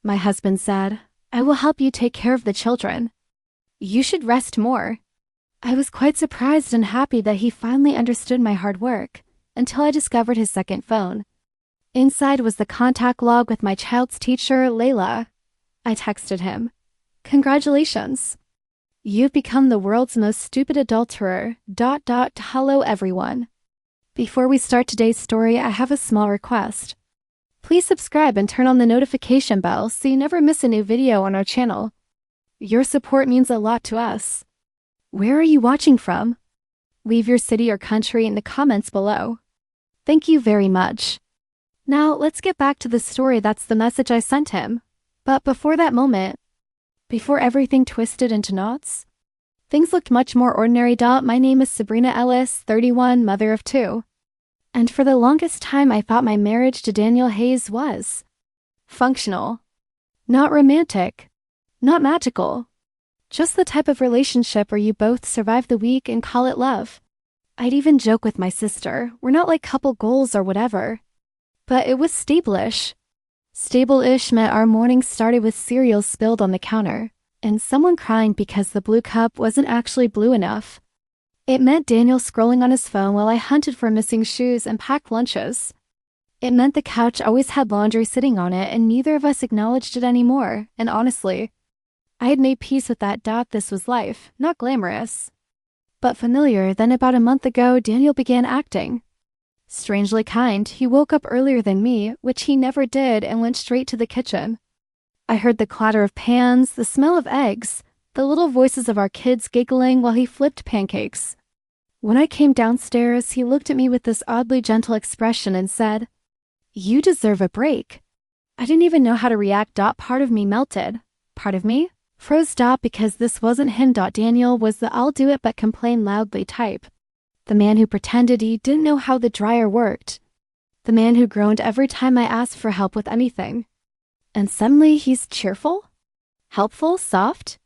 My husband said, "I will help you take care of the children. You should rest more." I was quite surprised and happy that he finally understood my hard work, until I discovered his second phone. Inside was the contact log with my child's teacher, Layla. I texted him, "Congratulations. You've become the world's most stupid adulterer. Hello everyone." Before we start today's story, I have a small request. Please subscribe and turn on the notification bell so you never miss a new video on our channel. Your support means a lot to us. Where are you watching from? Leave your city or country in the comments below. Thank you very much. Now let's get back to the story. That's the message I sent him. But before that moment, before everything twisted into knots, things looked much more ordinary. My name is Sabrina Ellis, 31, mother of 2. And for the longest time I thought my marriage to Daniel Hayes was functional. Not romantic. Not magical. Just the type of relationship where you both survive the week and call it love. I'd even joke with my sister, we're not like couple goals or whatever. But it was stable-ish. Stable-ish meant our mornings started with cereal spilled on the counter, and someone crying because the blue cup wasn't actually blue enough. It meant Daniel scrolling on his phone while I hunted for missing shoes and packed lunches. It meant the couch always had laundry sitting on it and neither of us acknowledged it anymore, and honestly, I had made peace with that. This was life, not glamorous, but familiar. Then about a month ago, Daniel began acting strangely kind. He woke up earlier than me, which he never did, and went straight to the kitchen. I heard the clatter of pans, the smell of eggs, the little voices of our kids giggling while he flipped pancakes. When I came downstairs, he looked at me with this oddly gentle expression and said, "You deserve a break." I didn't even know how to react. Part of me melted. Part of me froze. Because this wasn't him. Daniel was the "I'll do it but complain loudly" type. The man who pretended he didn't know how the dryer worked. The man who groaned every time I asked for help with anything. And suddenly he's cheerful, helpful, soft.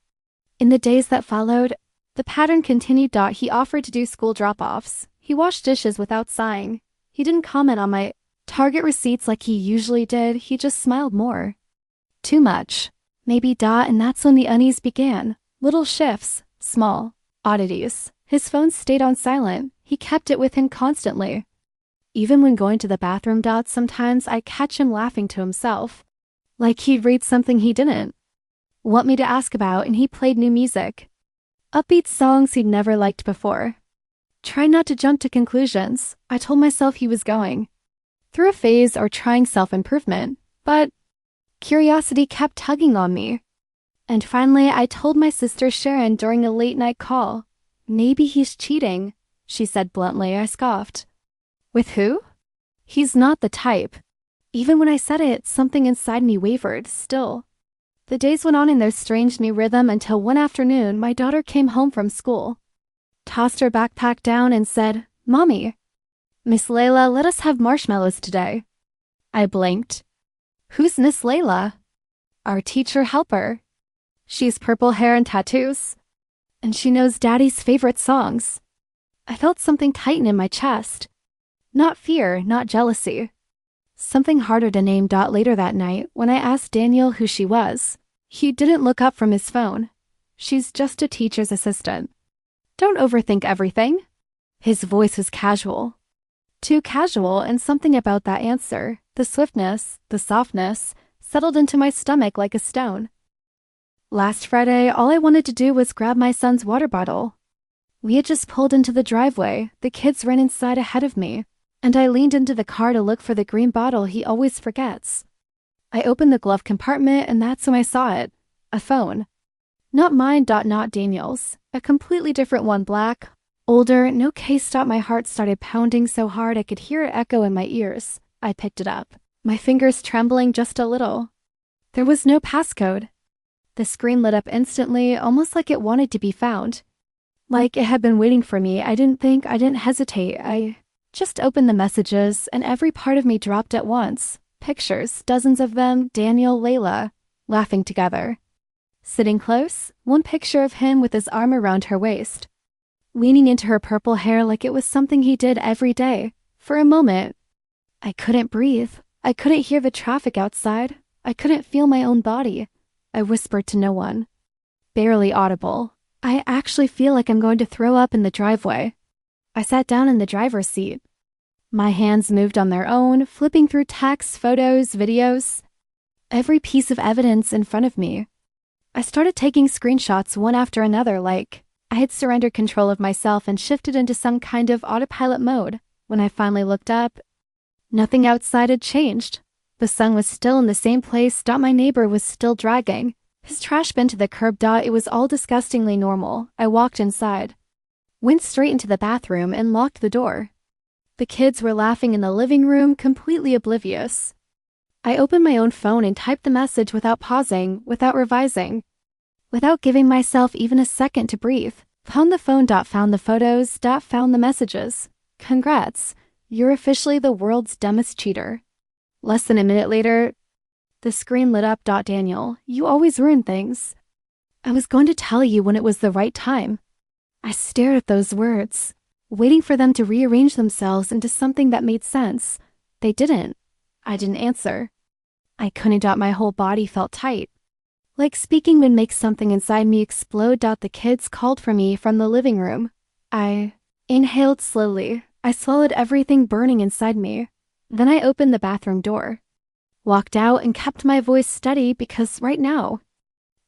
In the days that followed, the pattern continued. He offered to do school drop-offs. He washed dishes without sighing. He didn't comment on my Target receipts like he usually did. He just smiled more. Too much. Maybe. And that's when the unease began. Little shifts, small oddities. His phone stayed on silent. He kept it with him constantly. Even when going to the bathroom. Sometimes I catch him laughing to himself, like he'd read something he didn't want me to ask about, and he played new music. Upbeat songs he'd never liked before. Try not to jump to conclusions. I told myself he was going through a phase or trying self-improvement, but curiosity kept tugging on me. And finally, I told my sister Sharon during a late-night call. "Maybe he's cheating," she said bluntly. I scoffed. "With who?" "He's not the type." Even when I said it, something inside me wavered. Still, the days went on in their strange new rhythm until one afternoon my daughter came home from school, tossed her backpack down and said, "Mommy, Miss Layla let us have marshmallows today." I blinked. "Who's Miss Layla?" "Our teacher helper. She's purple hair and tattoos, and she knows Daddy's favorite songs." I felt something tighten in my chest. Not fear, not jealousy. Something harder to name. Later that night, when I asked Daniel who she was, he didn't look up from his phone. "She's just a teacher's assistant. Don't overthink everything." His voice was casual. Too casual, and something about that answer, the swiftness, the softness, settled into my stomach like a stone. Last Friday, all I wanted to do was grab my son's water bottle. We had just pulled into the driveway. The kids ran inside ahead of me, and I leaned into the car to look for the green bottle he always forgets. I opened the glove compartment, and that's when I saw it. A phone. Not mine. Not Daniel's. A completely different one. Black, older, no case. My heart started pounding so hard I could hear it echo in my ears. I picked it up, my fingers trembling just a little. There was no passcode. The screen lit up instantly, almost like it wanted to be found. Like it had been waiting for me. I didn't think, I didn't hesitate. I just opened the messages, and every part of me dropped at once. Pictures, dozens of them, Daniel, Layla, laughing together. Sitting close, one picture of him with his arm around her waist, leaning into her purple hair like it was something he did every day. For a moment, I couldn't breathe. I couldn't hear the traffic outside. I couldn't feel my own body. I whispered to no one. Barely audible. I actually feel like I'm going to throw up in the driveway. I sat down in the driver's seat. My hands moved on their own, flipping through texts, photos, videos. Every piece of evidence in front of me. I started taking screenshots one after another like I had surrendered control of myself and shifted into some kind of autopilot mode. When I finally looked up, nothing outside had changed. The sun was still in the same place. My neighbor was still dragging his trash bin to the curb. It was all disgustingly normal. I walked inside, went straight into the bathroom and locked the door. The kids were laughing in the living room, completely oblivious. I opened my own phone and typed the message without pausing, without revising, without giving myself even a second to breathe. Found the phone. Found the photos. Found the messages. Congrats. You're officially the world's dumbest cheater. Less than a minute later, the screen lit up. Daniel, you always ruin things. I was going to tell you when it was the right time. I stared at those words, waiting for them to rearrange themselves into something that made sense. They didn't. I didn't answer. I couldn't. My whole body felt tight. Like speaking would make something inside me explode. The kids called for me from the living room. I inhaled slowly. I swallowed everything burning inside me. Then I opened the bathroom door, walked out, and kept my voice steady because right now,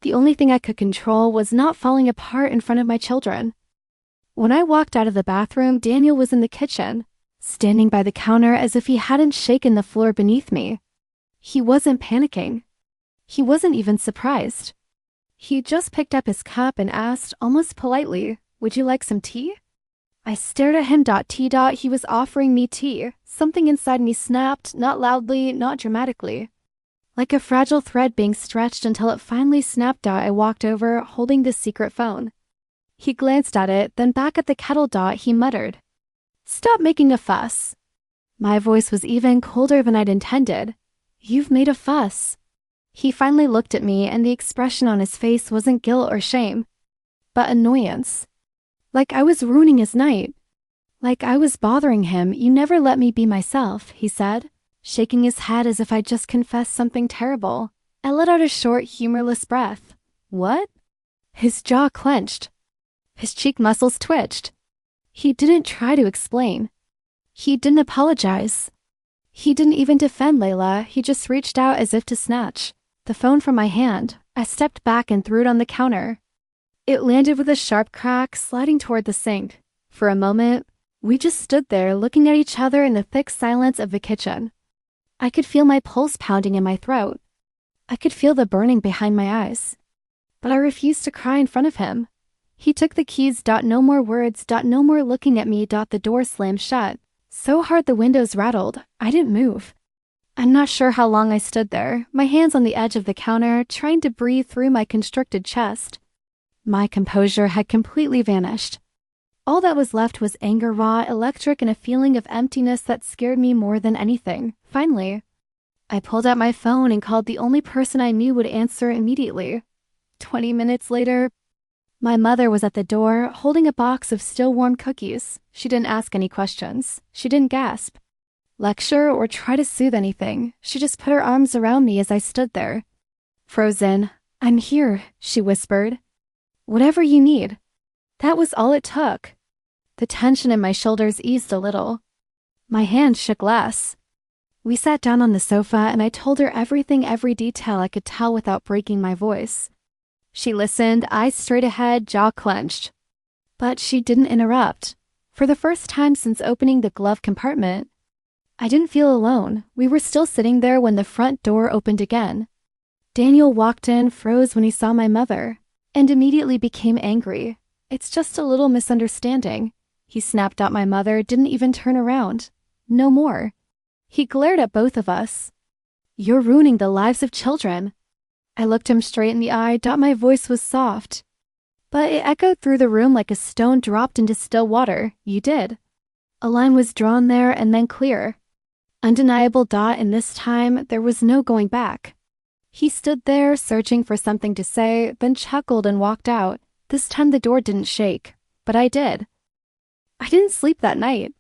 the only thing I could control was not falling apart in front of my children. When I walked out of the bathroom, Daniel was in the kitchen, standing by the counter as if he hadn't shaken the floor beneath me. He wasn't panicking. He wasn't even surprised. He just picked up his cup and asked, almost politely, "Would you like some tea?" I stared at him. He was offering me tea. Something inside me snapped, not loudly, not dramatically. Like a fragile thread being stretched until it finally snapped. I walked over, holding the secret phone. He glanced at it, then back at the kettle. He muttered, "Stop making a fuss." My voice was even colder than I'd intended. "You've made a fuss." He finally looked at me, and the expression on his face wasn't guilt or shame, but annoyance. Like I was ruining his night. Like I was bothering him. "You never let me be myself," he said, shaking his head as if I'd just confessed something terrible. I let out a short, humorless breath. "What?" His jaw clenched. His cheek muscles twitched. He didn't try to explain. He didn't apologize. He didn't even defend Layla. He just reached out as if to snatch the phone from my hand. I stepped back and threw it on the counter. It landed with a sharp crack, sliding toward the sink. For a moment, we just stood there looking at each other in the thick silence of the kitchen. I could feel my pulse pounding in my throat. I could feel the burning behind my eyes. But I refused to cry in front of him. He took the keys. No more words. No more looking at me. The door slammed shut, so hard the windows rattled. I didn't move. I'm not sure how long I stood there, my hands on the edge of the counter, trying to breathe through my constricted chest. My composure had completely vanished. All that was left was anger, raw, electric, and a feeling of emptiness that scared me more than anything. Finally, I pulled out my phone and called the only person I knew would answer immediately. 20 minutes later, my mother was at the door, holding a box of still warm cookies. She didn't ask any questions. She didn't gasp, lecture, or try to soothe anything. She just put her arms around me as I stood there. Frozen. "I'm here," she whispered. "Whatever you need." That was all it took. The tension in my shoulders eased a little. My hand shook less. We sat down on the sofa and I told her everything, every detail I could tell without breaking my voice. She listened, eyes straight ahead, jaw clenched. But she didn't interrupt. For the first time since opening the glove compartment, I didn't feel alone. We were still sitting there when the front door opened again. Daniel walked in, froze when he saw my mother, and immediately became angry. "It's just a little misunderstanding," he snapped at my mother, didn't even turn around. No more. He glared at both of us. "You're ruining the lives of children." I looked him straight in the eye. My voice was soft, but it echoed through the room like a stone dropped into still water. "You did." A line was drawn there and then clear. Undeniable. And this time, there was no going back. He stood there, searching for something to say, then chuckled and walked out. This time the door didn't shake, but I did. I didn't sleep that night.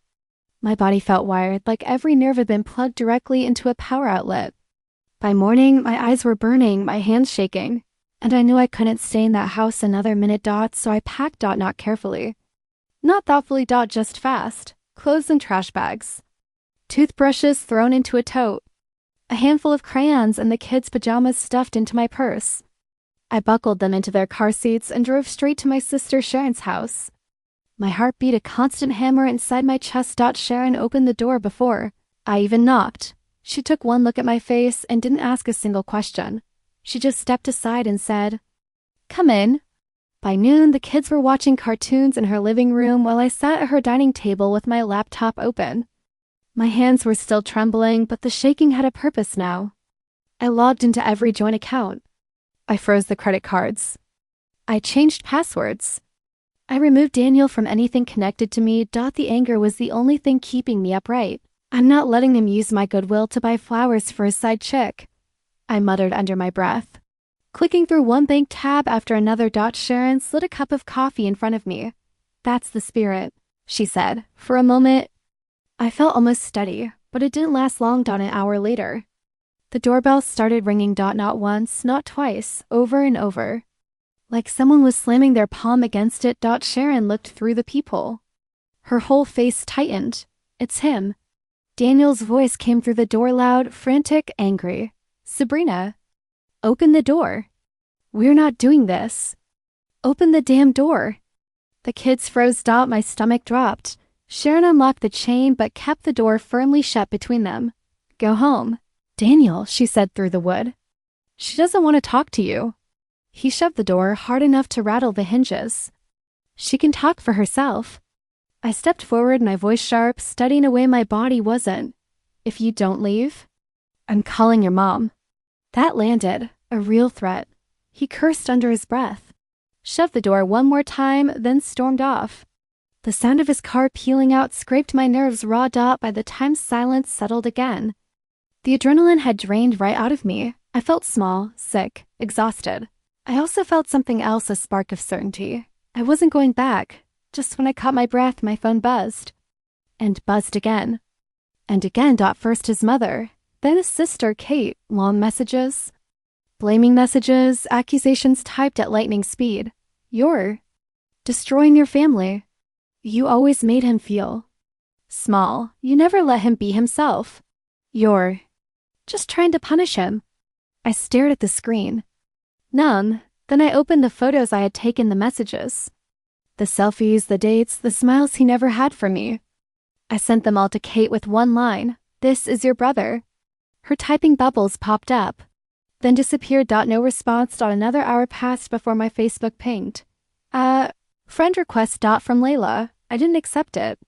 My body felt wired, like every nerve had been plugged directly into a power outlet. By morning, my eyes were burning, my hands shaking, and I knew I couldn't stay in that house another minute. So I packed. Not carefully. Not thoughtfully. Just fast. Clothes in trash bags. Toothbrushes thrown into a tote. A handful of crayons and the kids' pajamas stuffed into my purse. I buckled them into their car seats and drove straight to my sister Sharon's house. My heart beat a constant hammer inside my chest. Sharon opened the door before I even knocked. She took one look at my face and didn't ask a single question. She just stepped aside and said, "Come in." By noon, the kids were watching cartoons in her living room while I sat at her dining table with my laptop open. My hands were still trembling, but the shaking had a purpose now. I logged into every joint account. I froze the credit cards. I changed passwords. I removed Daniel from anything connected to me. The anger was the only thing keeping me upright. I'm not letting him use my goodwill to buy flowers for a side chick, I muttered under my breath. Clicking through one bank tab after another. Sharon slid a cup of coffee in front of me. "That's the spirit," she said. For a moment, I felt almost steady, but it didn't last long. An hour later, the doorbell started ringing. Not once, not twice, over and over. Like someone was slamming their palm against it. Sharon looked through the peephole. Her whole face tightened. "It's him." Daniel's voice came through the door, loud, frantic, angry. "Sabrina, open the door. We're not doing this. Open the damn door." The kids froze. My stomach dropped. Sharon unlocked the chain but kept the door firmly shut between them. "Go home, Daniel," she said through the wood. "She doesn't want to talk to you." He shoved the door hard enough to rattle the hinges. "She can talk for herself." I stepped forward, my voice sharp, studying a way my body wasn't. "If you don't leave, I'm calling your mom." That landed, a real threat. He cursed under his breath, shoved the door one more time, then stormed off. The sound of his car peeling out scraped my nerves raw. By the time silence settled again, the adrenaline had drained right out of me. I felt small, sick, exhausted. I also felt something else, a spark of certainty. I wasn't going back. Just when I caught my breath, my phone buzzed. And buzzed again. And again. First his mother, then his sister, Kate. Long messages. Blaming messages, accusations typed at lightning speed. "You're destroying your family. You always made him feel small. You never let him be himself. You're just trying to punish him." I stared at the screen, numb. Then I opened the photos I had taken, the messages. The selfies, the dates, the smiles he never had for me. I sent them all to Kate with one line: "This is your brother." Her typing bubbles popped up, then disappeared. No response. Another hour passed before my Facebook pinged. Friend request. From Layla. I didn't accept it,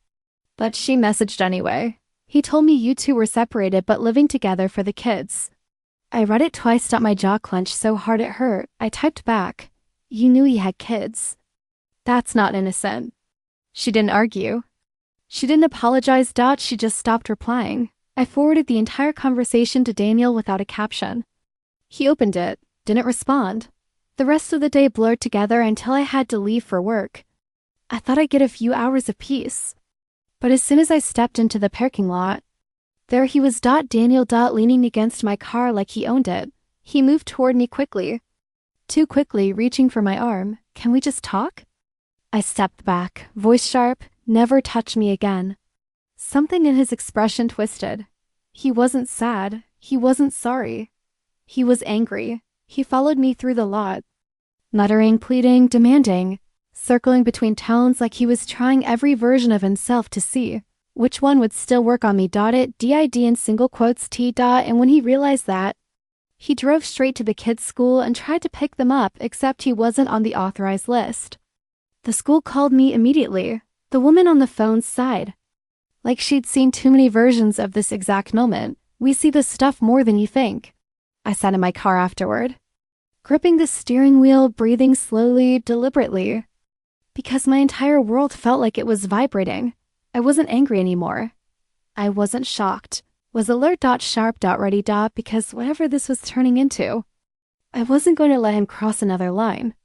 but she messaged anyway. "He told me you two were separated but living together for the kids." I read it twice. My jaw clenched so hard it hurt. I typed back, "You knew he had kids. That's not innocent." She didn't argue. She didn't apologize. She just stopped replying. I forwarded the entire conversation to Daniel without a caption. He opened it, didn't respond. The rest of the day blurred together until I had to leave for work. I thought I'd get a few hours of peace. But as soon as I stepped into the parking lot, there he was. Daniel, leaning against my car like he owned it. He moved toward me quickly. Too quickly, reaching for my arm. "Can we just talk?" I stepped back, voice sharp. "Never touch me again." Something in his expression twisted. He wasn't sad. He wasn't sorry. He was angry. He followed me through the lot, muttering, pleading, demanding, circling between tones like he was trying every version of himself to see which one would still work on me. It did in single quotes T. And when he realized that, he drove straight to the kids' school and tried to pick them up, except he wasn't on the authorized list. The school called me immediately. The woman on the phone sighed, like she'd seen too many versions of this exact moment. "We see this stuff more than you think," I sat in my car afterward, gripping the steering wheel, breathing slowly, deliberately, because my entire world felt like it was vibrating. I wasn't angry anymore. I wasn't shocked. Was alert. Sharp. Ready. Because whatever this was turning into, I wasn't going to let him cross another line.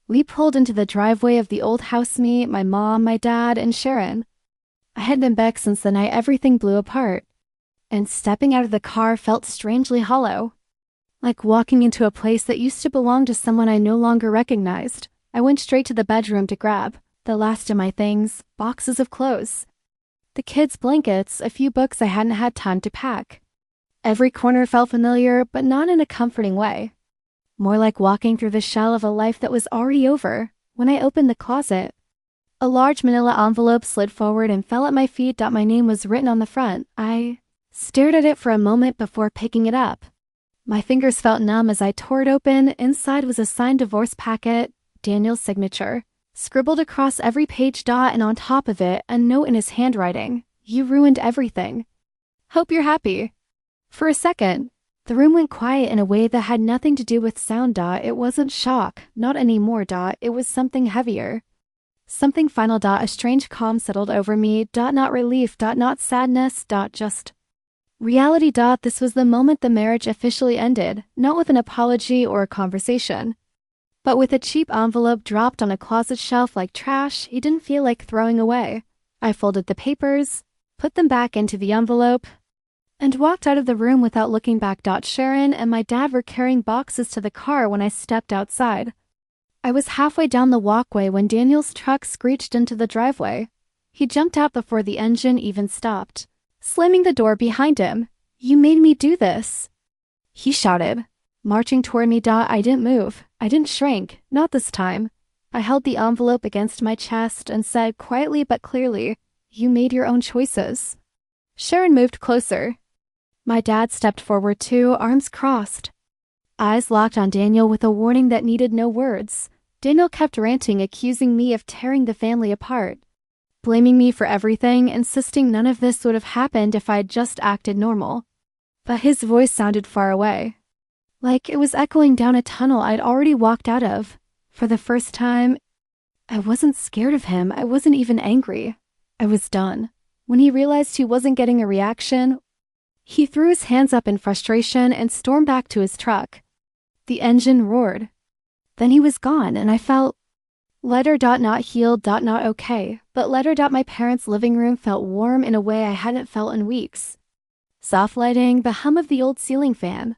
We pulled into the driveway of the old house, me, my mom, my dad, and Sharon. I hadn't been back since the night everything blew apart. and stepping out of the car felt strangely hollow. Like walking into a place that used to belong to someone I no longer recognized. I went straight to the bedroom to grab the last of my things, boxes of clothes, the kids' blankets, a few books I hadn't had time to pack. Every corner felt familiar, but not in a comforting way. More like walking through the shell of a life that was already over. When I opened the closet, a large manila envelope slid forward and fell at my feet. My name was written on the front. I stared at it for a moment before picking it up. My fingers felt numb as I tore it open. Inside was a signed divorce packet, Daniel's signature, scribbled across every page. And on top of it, a note in his handwriting. You ruined everything. Hope you're happy. For a second, the room went quiet in a way that had nothing to do with sound. It wasn't shock, not anymore. It was something heavier. Something final. A strange calm settled over me. Not relief. Not sadness. Just reality. This was the moment the marriage officially ended, not with an apology or a conversation, but with a cheap envelope dropped on a closet shelf like trash he didn't feel like throwing away. I folded the papers, put them back into the envelope, and walked out of the room without looking back. Sharon and my dad were carrying boxes to the car when I stepped outside. I was halfway down the walkway when Daniel's truck screeched into the driveway. He jumped out before the engine even stopped, slamming the door behind him. You made me do this, he shouted, marching toward me. I didn't move. I didn't shrink, not this time. I held the envelope against my chest and said quietly but clearly, you made your own choices. Sharon moved closer. My dad stepped forward too, arms crossed. Eyes locked on Daniel with a warning that needed no words. Daniel kept ranting, accusing me of tearing the family apart, blaming me for everything, insisting none of this would have happened if I'd just acted normal. But his voice sounded far away, like it was echoing down a tunnel I'd already walked out of. For the first time, I wasn't scared of him. I wasn't even angry. I was done. When he realized he wasn't getting a reaction, he threw his hands up in frustration and stormed back to his truck. The engine roared. Then he was gone, and I felt lighter. Not healed. Not okay, but lighter. My parents' living room felt warm in a way I hadn't felt in weeks. Soft lighting, the hum of the old ceiling fan,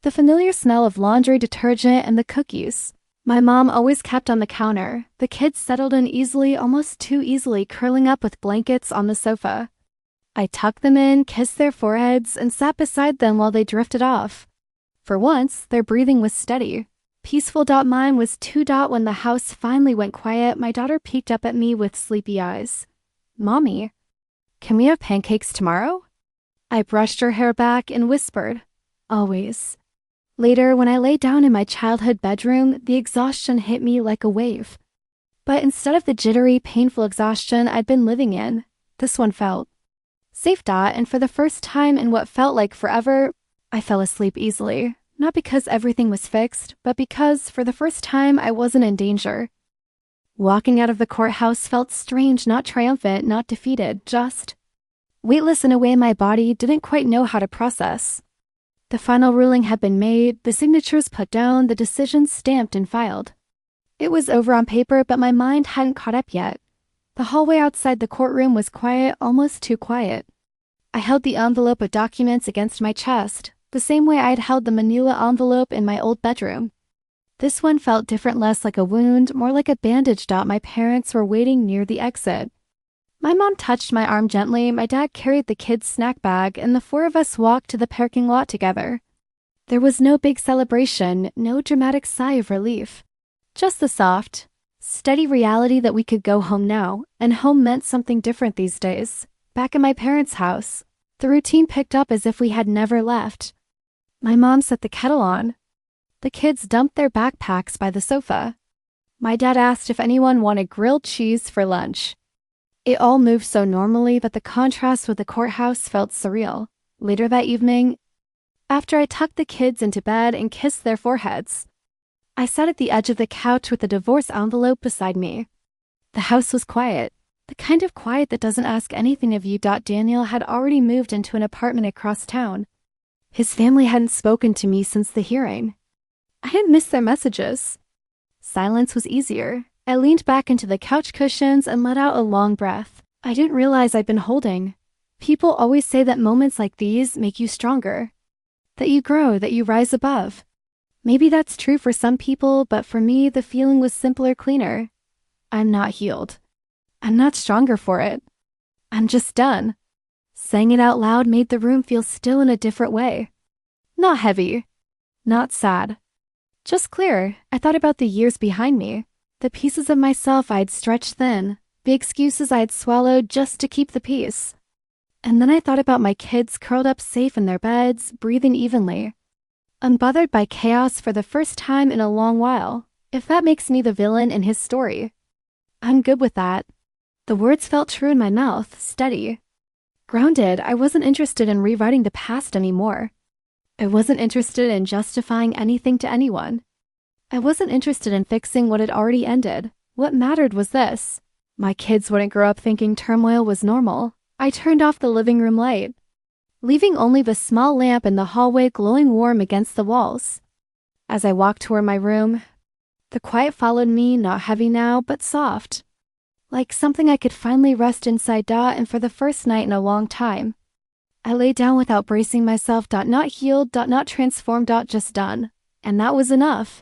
the familiar smell of laundry detergent and the cookies my mom always kept on the counter. The kids settled in easily, almost too easily, curling up with blankets on the sofa. I tucked them in, kissed their foreheads, and sat beside them while they drifted off. For once, their breathing was steady. Peaceful. Mine was too. When the house finally went quiet, my daughter peeked up at me with sleepy eyes. Mommy, can we have pancakes tomorrow? I brushed her hair back and whispered, always. Later, when I lay down in my childhood bedroom, the exhaustion hit me like a wave. But instead of the jittery, painful exhaustion I'd been living in, this one felt safe. And for the first time in what felt like forever, I fell asleep easily. Not because everything was fixed, but because, for the first time, I wasn't in danger. Walking out of the courthouse felt strange, not triumphant, not defeated, just weightless in a way my body didn't quite know how to process. The final ruling had been made, the signatures put down, the decisions stamped and filed. It was over on paper, but my mind hadn't caught up yet. The hallway outside the courtroom was quiet, almost too quiet. I held the envelope of documents against my chest, the same way I'd held the manila envelope in my old bedroom. This one felt different, less like a wound, more like a bandage. My parents were waiting near the exit. My mom touched my arm gently, my dad carried the kids' snack bag, and the four of us walked to the parking lot together. There was no big celebration, no dramatic sigh of relief. Just the soft, steady reality that we could go home now, and home meant something different these days. Back in my parents' house, the routine picked up as if we had never left. My mom set the kettle on. The kids dumped their backpacks by the sofa. My dad asked if anyone wanted grilled cheese for lunch. It all moved so normally that the contrast with the courthouse felt surreal. Later that evening, after I tucked the kids into bed and kissed their foreheads, I sat at the edge of the couch with the divorce envelope beside me. The house was quiet, the kind of quiet that doesn't ask anything of you. Daniel had already moved into an apartment across town. His family hadn't spoken to me since the hearing. I hadn't missed their messages. Silence was easier. I leaned back into the couch cushions and let out a long breath. I didn't realize I'd been holding People always say that moments like these make you stronger, that you grow, that you rise above. Maybe that's true for some people, but for me, the feeling was simpler, cleaner. I'm not healed. I'm not stronger for it. I'm just done. Saying it out loud made the room feel still in a different way. Not heavy. Not sad. Just clear. I thought about the years behind me, the pieces of myself I'd stretched thin, the excuses I'd swallowed just to keep the peace. And then I thought about my kids curled up safe in their beds, breathing evenly, unbothered by chaos for the first time in a long while. If that makes me the villain in his story, I'm good with that. The words felt true in my mouth, steady. Grounded. I wasn't interested in rewriting the past anymore. I wasn't interested in justifying anything to anyone. I wasn't interested in fixing what had already ended. What mattered was this: my kids wouldn't grow up thinking turmoil was normal. I turned off the living room light, leaving only the small lamp in the hallway glowing warm against the walls. As I walked toward my room, the quiet followed me, not heavy now, but soft. Like something I could finally rest inside. And for the first night in a long time, I lay down without bracing myself. Not healed, not transformed, just done. And that was enough.